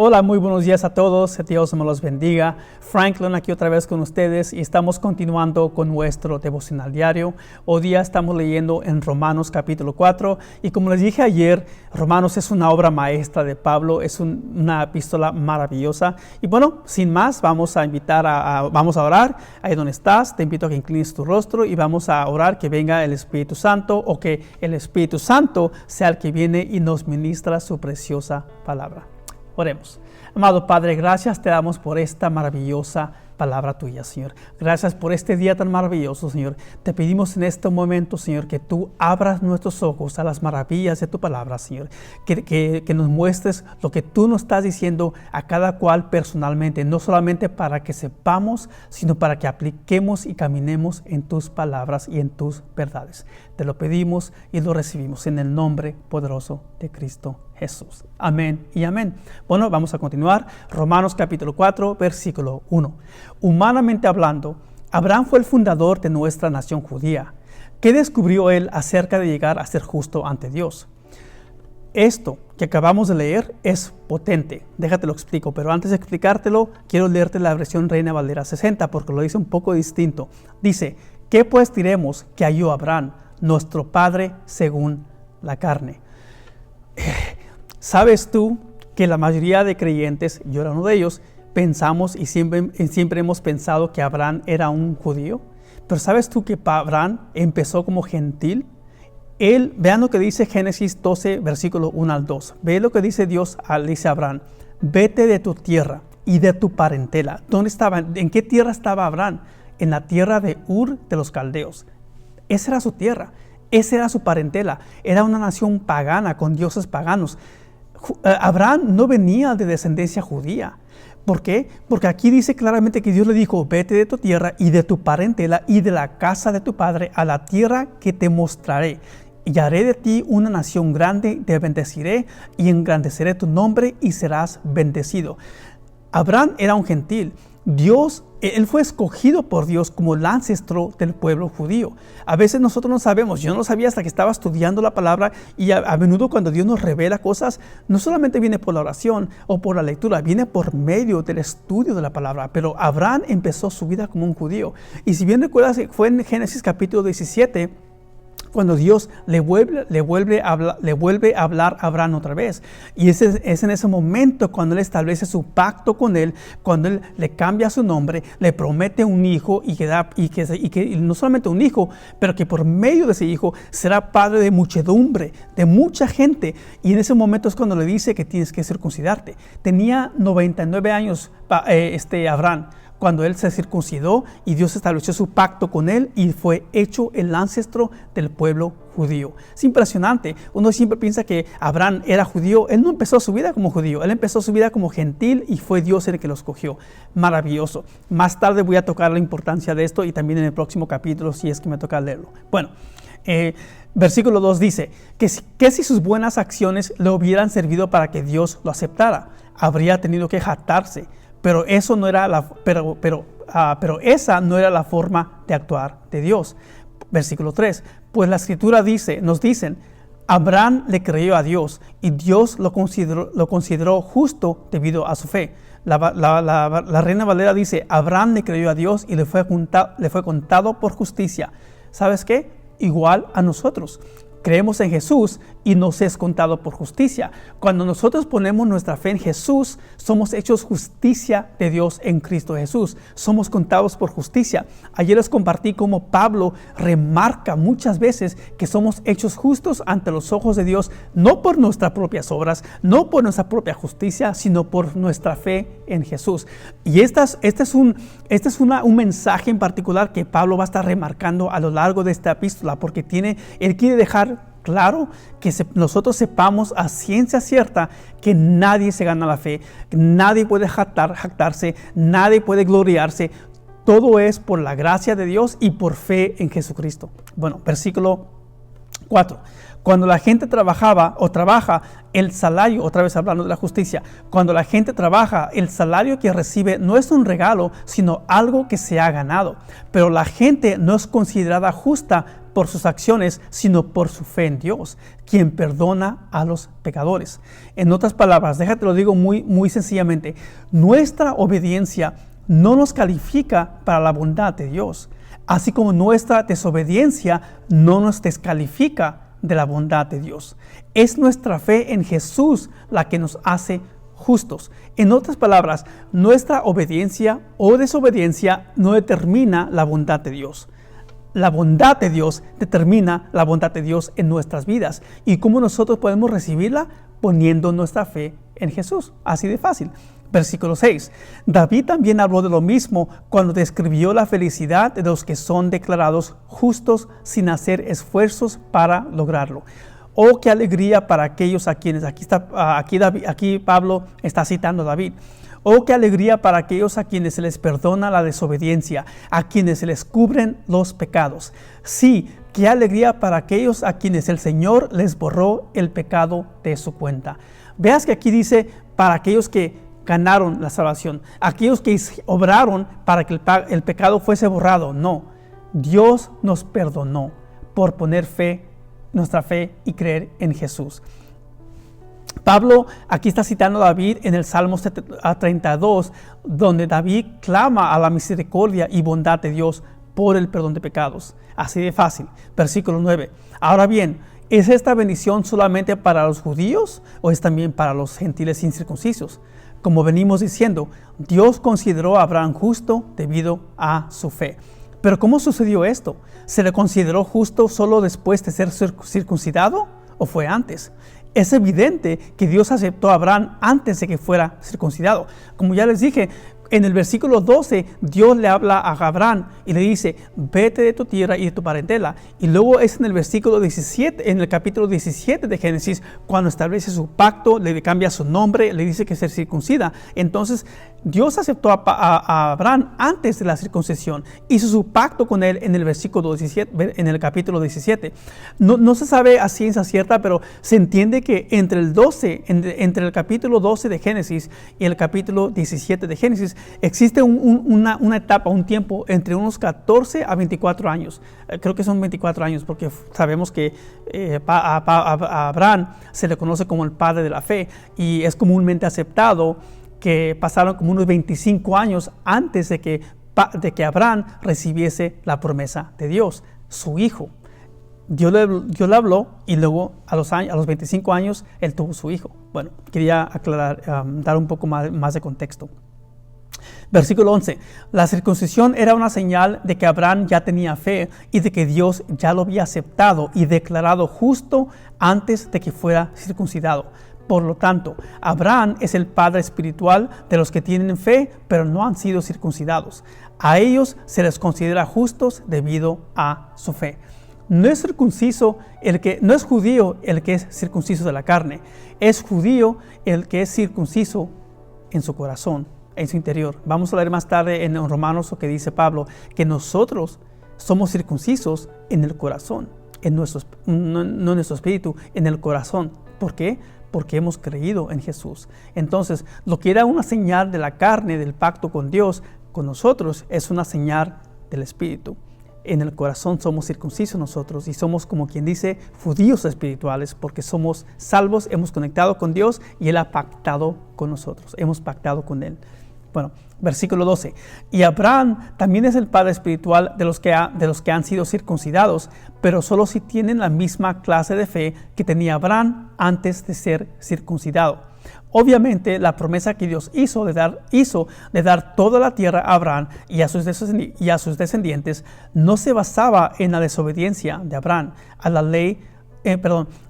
Hola, muy buenos días a todos, que Dios me los bendiga. Franklin aquí otra vez con ustedes y estamos continuando con nuestro devocional diario. Hoy día estamos leyendo en Romanos capítulo 4 y como les dije ayer, Romanos es una obra maestra de Pablo, es una epístola maravillosa. Y bueno, sin más, vamos a vamos a orar. Ahí donde estás, te invito a que inclines tu rostro y vamos a orar que venga el Espíritu Santo o que el Espíritu Santo sea el que viene y nos ministra su preciosa palabra. Oremos. Amado Padre, gracias te damos por esta maravillosa palabra tuya, Señor. Gracias por este día tan maravilloso, Señor. Te pedimos en este momento, Señor, que tú abras nuestros ojos a las maravillas de tu palabra, Señor. Que nos muestres lo que tú nos estás diciendo a cada cual personalmente, no solamente para que sepamos, sino para que apliquemos y caminemos en tus palabras y en tus verdades. Te lo pedimos y lo recibimos en el nombre poderoso de Cristo Jesús. Amén y amén. Bueno, vamos a continuar. Romanos capítulo 4, versículo 1. Humanamente hablando, Abraham fue el fundador de nuestra nación judía. ¿Qué descubrió él acerca de llegar a ser justo ante Dios? Esto que acabamos de leer es potente. Déjate lo explico, pero antes de explicártelo, quiero leerte la versión Reina Valera 60 porque lo dice un poco distinto. Dice, ¿qué pues diremos que halló Abraham, nuestro padre según la carne? ¿Sabes tú que la mayoría de creyentes, yo era uno de ellos, pensamos y siempre hemos pensado que Abraham era un judío? Pero ¿sabes tú que Abraham empezó como gentil? Vean lo que dice Génesis 12, versículo 1 al 2. Ve lo que dice Dios, dice Abraham, vete de tu tierra y de tu parentela. ¿Dónde estaba? ¿En qué tierra estaba Abraham? En la tierra de Ur de los Caldeos. Esa era su tierra, esa era su parentela. Era una nación pagana con dioses paganos. Abraham no venía de descendencia judía. ¿Por qué? Porque aquí dice claramente que Dios le dijo, vete de tu tierra y de tu parentela y de la casa de tu padre a la tierra que te mostraré. Y haré de ti una nación grande, te bendeciré y engrandeceré tu nombre y serás bendecido. Abraham era un gentil. Él fue escogido por Dios como el ancestro del pueblo judío. A veces nosotros no sabemos, yo no lo sabía hasta que estaba estudiando la palabra y a menudo cuando Dios nos revela cosas, no solamente viene por la oración o por la lectura, viene por medio del estudio de la palabra. Pero Abraham empezó su vida como un judío. Y si bien recuerdas, fue en Génesis capítulo 17, cuando Dios le vuelve a hablar a Abraham otra vez. Y es en ese momento cuando Él establece su pacto con él, cuando Él le cambia su nombre, le promete un hijo y que no solamente un hijo, pero que por medio de ese hijo será padre de muchedumbre, de mucha gente. Y en ese momento es cuando le dice que tienes que circuncidarte. Tenía 99 años Abraham cuando él se circuncidó y Dios estableció su pacto con él y fue hecho el ancestro del pueblo judío. Es impresionante. Uno siempre piensa que Abraham era judío. Él no empezó su vida como judío. Él empezó su vida como gentil y fue Dios el que lo escogió. Maravilloso. Más tarde voy a tocar la importancia de esto y también en el próximo capítulo si es que me toca leerlo. Bueno, versículo 2 dice que si sus buenas acciones le hubieran servido para que Dios lo aceptara, habría tenido que jactarse. Pero esa no era la forma de actuar de Dios. Versículo 3. Pues la Escritura nos dicen, Abraham le creyó a Dios y Dios lo consideró justo debido a su fe. La Reina Valera dice, Abraham le creyó a Dios y le fue contado por justicia. ¿Sabes qué? Igual a nosotros. Creemos en Jesús y nos es contado por justicia. Cuando nosotros ponemos nuestra fe en Jesús, somos hechos justicia de Dios en Cristo Jesús. Somos contados por justicia. Ayer les compartí cómo Pablo remarca muchas veces que somos hechos justos ante los ojos de Dios, no por nuestras propias obras, no por nuestra propia justicia, sino por nuestra fe en Jesús. Y este es un mensaje en particular que Pablo va a estar remarcando a lo largo de esta epístola, porque él quiere dejar claro que nosotros sepamos a ciencia cierta que nadie se gana la fe, que nadie puede jactarse, nadie puede gloriarse. Todo es por la gracia de Dios y por fe en Jesucristo. Bueno, versículo 4. Cuando la gente trabaja, el salario, otra vez hablando de la justicia, cuando la gente trabaja, el salario que recibe no es un regalo, sino algo que se ha ganado. Pero la gente no es considerada justa por sus acciones, sino por su fe en Dios, quien perdona a los pecadores. En otras palabras, déjate lo digo muy sencillamente, nuestra obediencia no nos califica para la bondad de Dios, así como nuestra desobediencia no nos descalifica de la bondad de Dios. Es nuestra fe en Jesús la que nos hace justos. En otras palabras, nuestra obediencia o desobediencia no determina la bondad de Dios. La bondad de Dios determina la bondad de Dios en nuestras vidas. ¿Y cómo nosotros podemos recibirla? Poniendo nuestra fe en Jesús. Así de fácil. Versículo 6. David también habló de lo mismo cuando describió la felicidad de los que son declarados justos sin hacer esfuerzos para lograrlo. Oh, qué alegría para aquellos a quienes, aquí Pablo está citando a David. Oh, qué alegría para aquellos a quienes se les perdona la desobediencia, a quienes se les cubren los pecados. Sí, qué alegría para aquellos a quienes el Señor les borró el pecado de su cuenta. Veas que aquí dice para aquellos que ganaron la salvación, aquellos que obraron para que el pecado fuese borrado. No, Dios nos perdonó por poner nuestra fe y creer en Jesús. Pablo aquí está citando a David en el Salmo 32, donde David clama a la misericordia y bondad de Dios por el perdón de pecados. Así de fácil. Versículo 9. Ahora bien, ¿es esta bendición solamente para los judíos o es también para los gentiles incircuncisos? Como venimos diciendo, Dios consideró a Abraham justo debido a su fe. Pero ¿cómo sucedió esto? ¿Se le consideró justo solo después de ser circuncidado o fue antes? Es evidente que Dios aceptó a Abraham antes de que fuera circuncidado. Como ya les dije, en el versículo 12, Dios le habla a Abraham y le dice, vete de tu tierra y de tu parentela. Y luego es en el versículo 17, en el capítulo 17 de Génesis, cuando establece su pacto, le cambia su nombre, le dice que se circuncida. Entonces, Dios aceptó a Abraham antes de la circuncisión, hizo su pacto con él en el versículo 17, en el capítulo 17. No se sabe a ciencia cierta, pero se entiende que entre el capítulo 12 de Génesis y el capítulo 17 de Génesis, existe una etapa, un tiempo entre unos 14 a 24 años. Creo que son 24 años porque sabemos que a Abraham se le conoce como el padre de la fe y es comúnmente aceptado que pasaron como unos 25 años antes de que Abraham recibiese la promesa de Dios, su hijo. Dios le habló y luego a los 25 años él tuvo su hijo. Bueno, quería aclarar, dar un poco más de contexto. Versículo 11. La circuncisión era una señal de que Abraham ya tenía fe y de que Dios ya lo había aceptado y declarado justo antes de que fuera circuncidado. Por lo tanto, Abraham es el padre espiritual de los que tienen fe, pero no han sido circuncidados. A ellos se les considera justos debido a su fe. No es judío el que es circunciso de la carne, es judío el que es circunciso en su corazón, en su interior. Vamos a leer más tarde en Romanos lo que dice Pablo, que nosotros somos circuncisos en el corazón, no en nuestro espíritu, en el corazón. ¿Por qué? Porque hemos creído en Jesús. Entonces, lo que era una señal de la carne, del pacto con Dios, con nosotros, es una señal del espíritu. En el corazón somos circuncisos nosotros y somos, como quien dice, judíos espirituales porque somos salvos, hemos conectado con Dios y Él ha pactado con nosotros, hemos pactado con Él. Bueno, versículo 12. Y Abraham también es el padre espiritual de los que han sido circuncidados, pero solo si tienen la misma clase de fe que tenía Abraham antes de ser circuncidado. Obviamente, la promesa que Dios hizo de dar toda la tierra a Abraham y a sus descendientes no se basaba en la desobediencia de Abraham a la ley.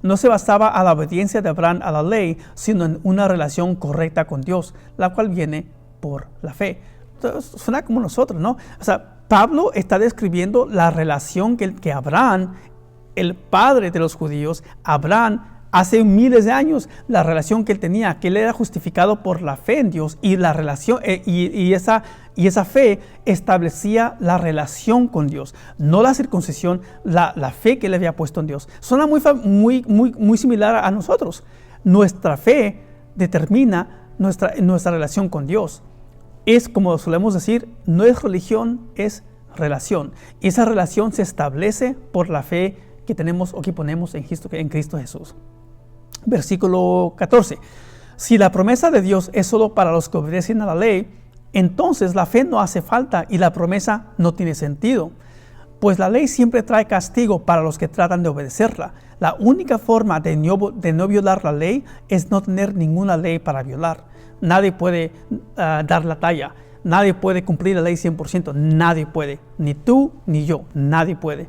No se basaba a la obediencia de Abraham a la ley, sino en una relación correcta con Dios, la cual viene por la fe. Entonces, suena como nosotros, ¿no? O sea, Pablo está describiendo la relación que Abraham, el padre de los judíos, Abraham, hace miles de años, la relación que él tenía, que él era justificado por la fe en Dios y la relación y esa fe establecía la relación con Dios, no la circuncisión, la fe que él había puesto en Dios. Suena muy similar a nosotros. Nuestra fe determina nuestra relación con Dios. Es como solemos decir, no es religión, es relación. Y esa relación se establece por la fe que tenemos o que ponemos en Cristo Jesús. Versículo 14. Si la promesa de Dios es solo para los que obedecen a la ley, entonces la fe no hace falta y la promesa no tiene sentido. Pues la ley siempre trae castigo para los que tratan de obedecerla. La única forma de no violar la ley es no tener ninguna ley para violar. Nadie puede dar la talla. Nadie puede cumplir la ley 100%. Nadie puede. Ni tú ni yo. Nadie puede.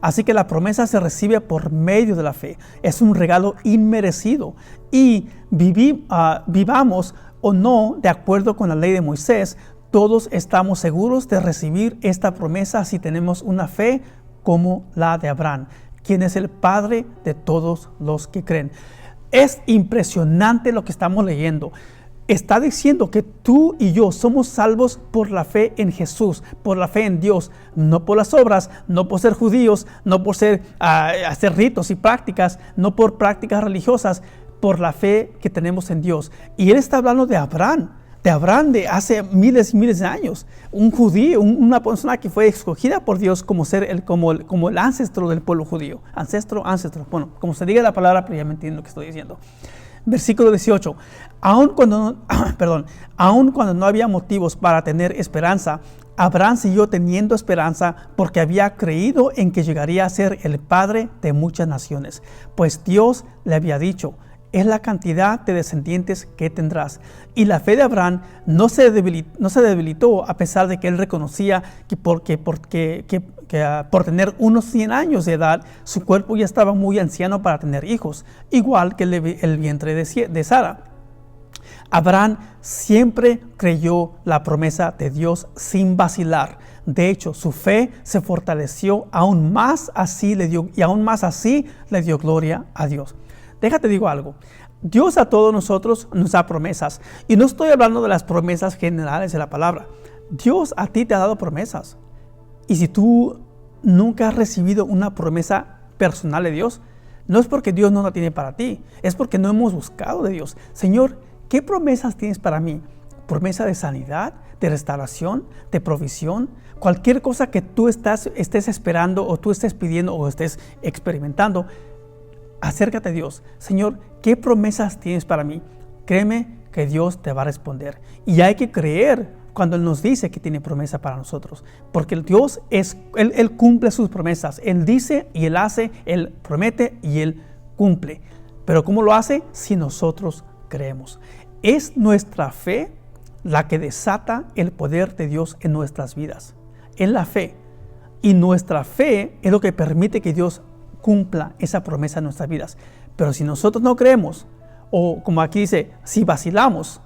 Así que la promesa se recibe por medio de la fe. Es un regalo inmerecido. Y vivamos o no de acuerdo con la ley de Moisés, todos estamos seguros de recibir esta promesa si tenemos una fe como la de Abraham, quien es el padre de todos los que creen. Es impresionante lo que estamos leyendo. Está diciendo que tú y yo somos salvos por la fe en Jesús, por la fe en Dios, no por las obras, no por ser judíos, no por hacer ritos y prácticas, no por prácticas religiosas, por la fe que tenemos en Dios. Y él está hablando de Abraham de hace miles y miles de años, un judío, una persona que fue escogida por Dios como el ancestro del pueblo judío. Ancestro, bueno, como se diga la palabra, pero ya me entienden lo que estoy diciendo. Versículo 18. Aun cuando no había motivos para tener esperanza, Abraham siguió teniendo esperanza porque había creído en que llegaría a ser el padre de muchas naciones, pues Dios le había dicho: es la cantidad de descendientes que tendrás. Y la fe de Abraham no se debilitó a pesar de que él reconocía que por tener unos 100 años de edad, su cuerpo ya estaba muy anciano para tener hijos, igual que el vientre de Sara. Abraham siempre creyó la promesa de Dios sin vacilar. De hecho, su fe se fortaleció aún más así le dio gloria a Dios. Déjate digo algo. Dios a todos nosotros nos da promesas. Y no estoy hablando de las promesas generales de la palabra. Dios a ti te ha dado promesas. Y si tú nunca has recibido una promesa personal de Dios, no es porque Dios no la tiene para ti. Es porque no hemos buscado de Dios. Señor, ¿qué promesas tienes para mí? ¿Promesa de sanidad, de restauración, de provisión? Cualquier cosa que tú estés esperando o tú estés pidiendo o estés experimentando, acércate a Dios. Señor, ¿qué promesas tienes para mí? Créeme que Dios te va a responder. Y hay que creer cuando Él nos dice que tiene promesa para nosotros. Porque Dios Él cumple sus promesas. Él dice y Él hace, Él promete y Él cumple. Pero ¿cómo lo hace? Si nosotros creemos. Es nuestra fe la que desata el poder de Dios en nuestras vidas. En la fe. Y nuestra fe es lo que permite que Dios cumpla esa promesa en nuestras vidas. Pero si nosotros no creemos, o como aquí dice, si vacilamos,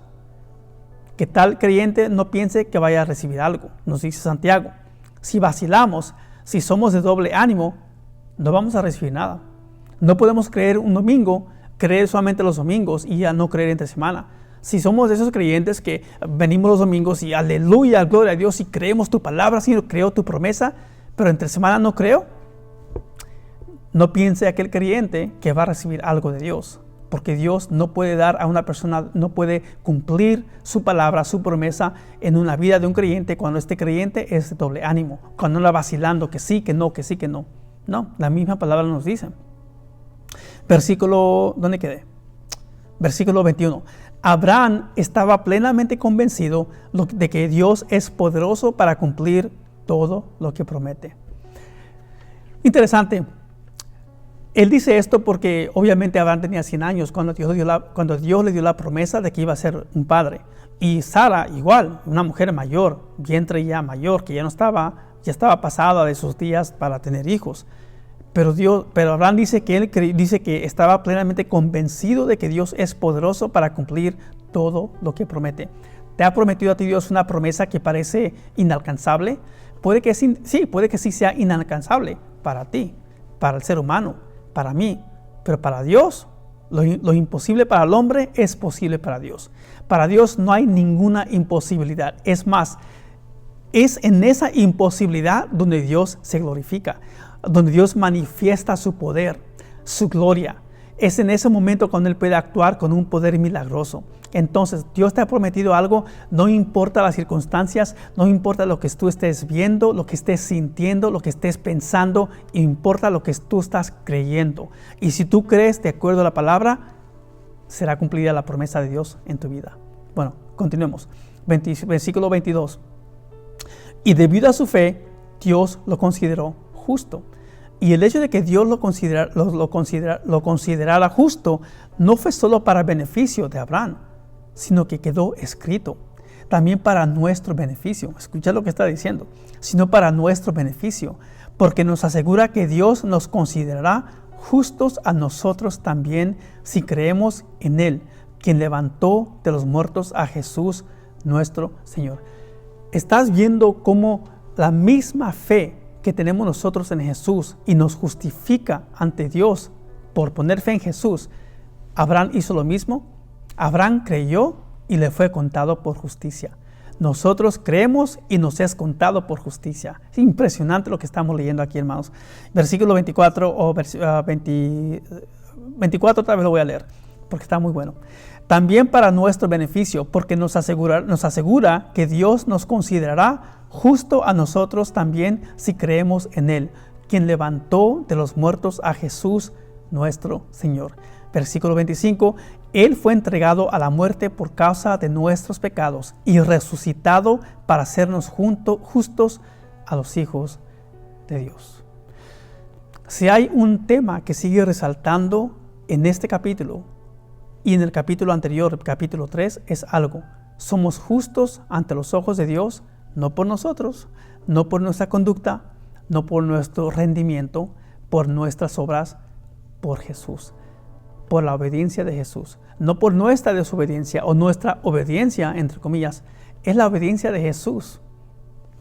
que tal creyente no piense que vaya a recibir algo, nos dice Santiago. Si vacilamos, si somos de doble ánimo, no vamos a recibir nada. No podemos creer un domingo, creer solamente los domingos y ya no creer entre semana. Si somos de esos creyentes que venimos los domingos y aleluya, gloria a Dios, y creemos tu palabra, Señor, creo tu promesa, pero entre semana no creo, no piense aquel creyente que va a recibir algo de Dios, porque Dios no puede dar a una persona, no puede cumplir su palabra, su promesa en una vida de un creyente cuando este creyente es de doble ánimo, cuando anda vacilando que sí, que no, que sí, que no. No, la misma palabra nos dice. ¿Dónde quedé? Versículo 21. Abraham estaba plenamente convencido de que Dios es poderoso para cumplir todo lo que promete. Interesante. Él dice esto porque obviamente Abraham tenía 100 años cuando Dios le dio la promesa de que iba a ser un padre. Y Sara igual, una mujer mayor, vientre ya mayor, que ya estaba pasada de sus días para tener hijos. Pero Abraham dice que estaba plenamente convencido de que Dios es poderoso para cumplir todo lo que promete. ¿Te ha prometido a ti Dios una promesa que parece inalcanzable? Puede que sí sea inalcanzable para ti, para el ser humano, para mí, pero para Dios, lo imposible para el hombre es posible para Dios. Para Dios no hay ninguna imposibilidad. Es más, es en esa imposibilidad donde Dios se glorifica, donde Dios manifiesta su poder, su gloria. Es en ese momento cuando Él puede actuar con un poder milagroso. Entonces, Dios te ha prometido algo, no importa las circunstancias, no importa lo que tú estés viendo, lo que estés sintiendo, lo que estés pensando, importa lo que tú estás creyendo. Y si tú crees de acuerdo a la palabra, será cumplida la promesa de Dios en tu vida. Bueno, continuemos. Versículo 22. Y debido a su fe, Dios lo consideró justo. Y el hecho de que Dios lo considerara justo no fue solo para beneficio de Abraham, sino que quedó escrito también para nuestro beneficio. Escucha lo que está diciendo, sino para nuestro beneficio, porque nos asegura que Dios nos considerará justos a nosotros también si creemos en Él, quien levantó de los muertos a Jesús nuestro Señor. Estás viendo cómo la misma fe que tenemos nosotros en Jesús y nos justifica ante Dios por poner fe en Jesús. Abraham hizo lo mismo. Abraham creyó y le fue contado por justicia. Nosotros creemos y nos es contado por justicia. Es impresionante lo que estamos leyendo aquí, hermanos. Versículo 24 o 24 otra vez lo voy a leer porque está muy bueno. También para nuestro beneficio, porque nos asegura que Dios nos considerará justo a nosotros también si creemos en Él, quien levantó de los muertos a Jesús nuestro Señor. Versículo 25, Él fue entregado a la muerte por causa de nuestros pecados y resucitado para hacernos justos a los hijos de Dios. Si hay un tema que sigue resaltando en este capítulo y en el capítulo anterior, capítulo 3, es algo. Somos justos ante los ojos de Dios, no por nosotros, no por nuestra conducta, no por nuestro rendimiento, por nuestras obras, por Jesús, por la obediencia de Jesús, no por nuestra desobediencia o nuestra obediencia, entre comillas, es la obediencia de Jesús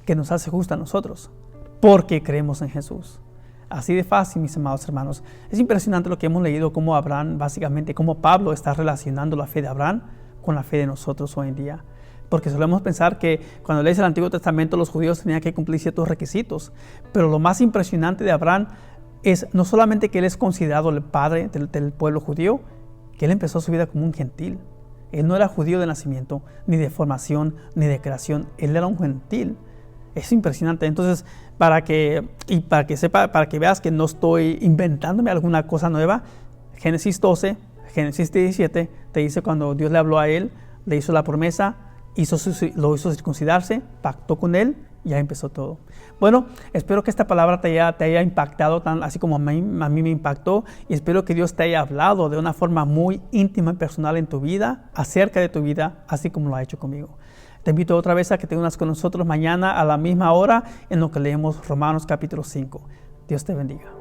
que nos hace justos a nosotros, porque creemos en Jesús. Así de fácil, mis amados hermanos. Es impresionante lo que hemos leído, cómo Abraham, básicamente, cómo Pablo está relacionando la fe de Abraham con la fe de nosotros hoy en día. Porque solemos pensar que cuando lees el Antiguo Testamento los judíos tenían que cumplir ciertos requisitos. Pero lo más impresionante de Abraham es no solamente que él es considerado el padre del pueblo judío, que él empezó su vida como un gentil. Él no era judío de nacimiento, ni de formación, ni de creación. Él era un gentil. Es impresionante. Entonces, para que veas que no estoy inventándome alguna cosa nueva, Génesis 12, Génesis 17, te dice cuando Dios le habló a él, le hizo la promesa, lo hizo circuncidarse, pactó con él, y ya empezó todo. Bueno, espero que esta palabra te haya impactado así como a mí me impactó, y espero que Dios te haya hablado de una forma muy íntima y personal en tu vida, acerca de tu vida, así como lo ha hecho conmigo. Te invito otra vez a que te unas con nosotros mañana a la misma hora en lo que leemos Romanos capítulo 5. Dios te bendiga.